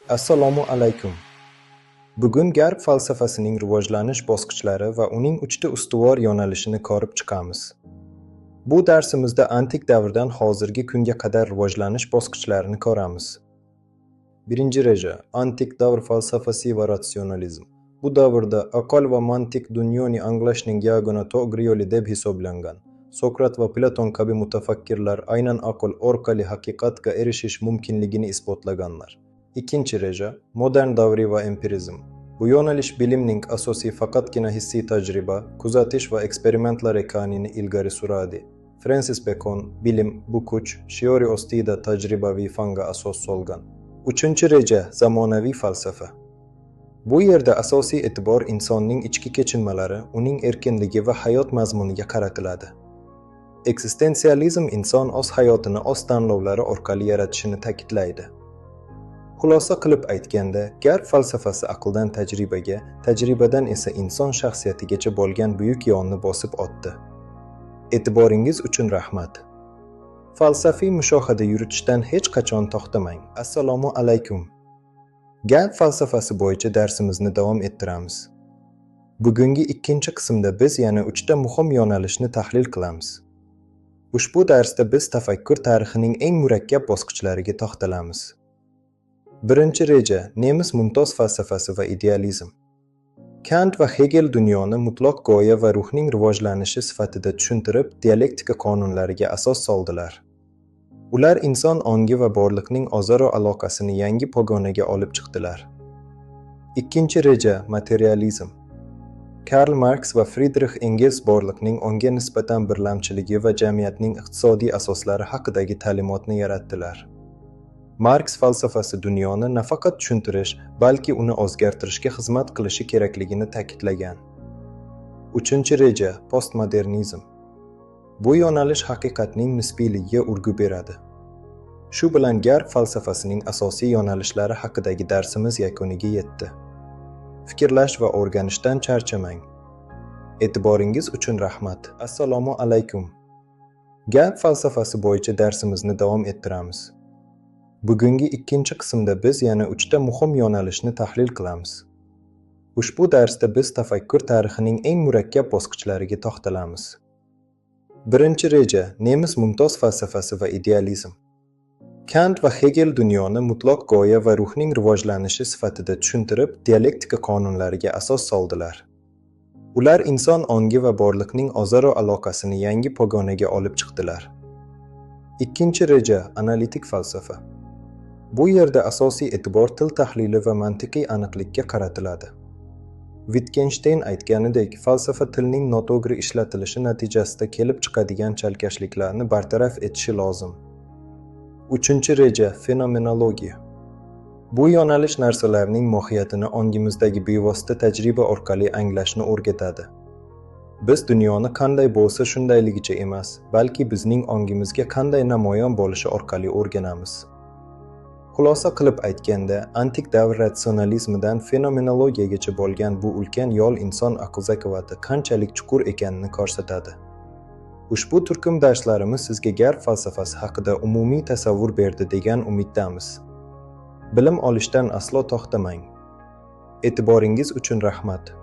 Assalomu alaykum. Bugun Garb falsafasining rivojlanish bosqichlari va uning uchta ustuvor yo'nalishini ko'rib chiqamiz. Bu darsimizda antik davrdan hozirgi kunga qadar rivojlanish bosqichlarini ko'ramiz. Birinchi reja: antik davr falsafasi va ratsionalizm. Bu davrda aql va mantiq dunyoni anglashning yagona to'g'ri yo'li deb hisoblangan. Sokrat va Platon kabi mutafakkirlar aynan aql orqali haqiqatga erishish mumkinligini isbotlaganlar. Ikkinchi reja: modern davri va empirizm. Bu yo'nalish bilimning asosiy faqatgina hissiy tajriba, kuzatish va eksperimentlar ekanini ilgari suradi. Francis Bacon: bilim bu kuch, shiori ostida tajribaviy fanga asos solgan. Uchinchi reja: zamonaviy falsafa. Bu yerda asosiy e'tibor insonning ichki kechinmalari, uning erkinligi va hayot mazmuniga qaratiladi. Eksistensializm inson o'z hayotini o'z tanlovlari orqali yaratishini ta'kidlaydi. Xulosa qilib aytganda, Garb falsafasi aqldan tajribaga, tajribadan esa inson shaxsiyatigacha bo'lgan buyuk yo'lni bosib o'tdi. E'tiboringiz uchun rahmat. Falsafiy mushohada yuritishdan hech qachon to'xtamang. Assalomu alaykum. Garb falsafasi bo'yicha darsimizni davom ettiramiz. Bugungi ikkinchi qismda biz yana uchta muhim yo'nalishni tahlil qilamiz. Ushbu darsda biz tafakkur tarixining eng murakkab bosqichlariga to'xtalamiz. Birinchi reja: nemis mumtoz falsafasi va idealizm. Kant va Hegel dunyoni mutlaq g'oya va ruhning rivojlanishi sifatida tushuntirib, dialektika qonunlariga asos soldilar. Ular inson ongi va borliqning o'zaro aloqasini yangi pogonaga olib chiqdilar. Ikkinchi reja: materializm. Karl Marx va Friedrich Engels borliqning onga nisbatan birlamchiligi va jamiyatning iqtisodiy asoslari haqidagi ta'limotni yaratdilar. Marx falsafasi dunyoni nafaqat tushuntirish, balki uni o'zgartirishga xizmat qilishi kerakligini ta'kidlagan. Uchinchi reja: postmodernizm. Bu yo'nalish haqiqatning nisbiyligiga urg'u beradi. Shu bilan Garb falsafasining asosiy yo'nalishlari haqidagi darsimiz yakuniga yetdi. Fikrlash va o'rganishdan charchamang. E'tiboringiz uchun rahmat. Assalomu alaykum. Garb falsafasi bo'yicha darsimizni davom ettiramiz. Bugungi ikkinchi qismda biz yana uchta muhim yo'nalishni tahlil qilamiz. Ushbu darsda biz tafakkur tarixining eng murakkab bosqichlariga to'xtalamiz. Birinchi reja: nemis mumtoz falsafasi va idealizm. Kant va Hegel dunyoni mutlaq g'oya va ruhning rivojlanishi sifatida tushuntirib, dialektika qonunlariga asos soldilar. Ular inson ongi va borliqning o'zaro aloqasini yangi pogonaga olib chiqdilar. Ikkinchi reja: analitik falsafa. Bu yerda asosiy e'tibor til tahlili va mantiqiy aniqlikka qaratiladi. Wittgenstein aytganidek, falsafa tilning noto'g'ri ishlatilishi natijasida kelib chiqadigan chalkashliklarni bartaraf etishi lozim. Uchinchi reja: fenomenologiya. Bu yo'nalish narsalarning mohiyatini ongimizdagi bevosita tajriba orqali anglashni o'rgatadi. Biz dunyoni qanday bo'lsa shundayligicha emas, balki bizning ongimizga qanday namoyon bo'lishi orqali o'rganamiz. Xulosa qilib aytganda, antik davr ratsionalizmidan fenomenologiyagacha bo'lgan bu ulkan yo'l inson aql zakovati qanchalik chuqur ekanini ko'rsatadi. Ushbu turkum darslarimiz sizga Garb falsafasi haqida umumiy tasavvur berdi degan umiddamiz. Bilim olishdan aslo to'xtamang. E'tiboringiz uchun rahmat.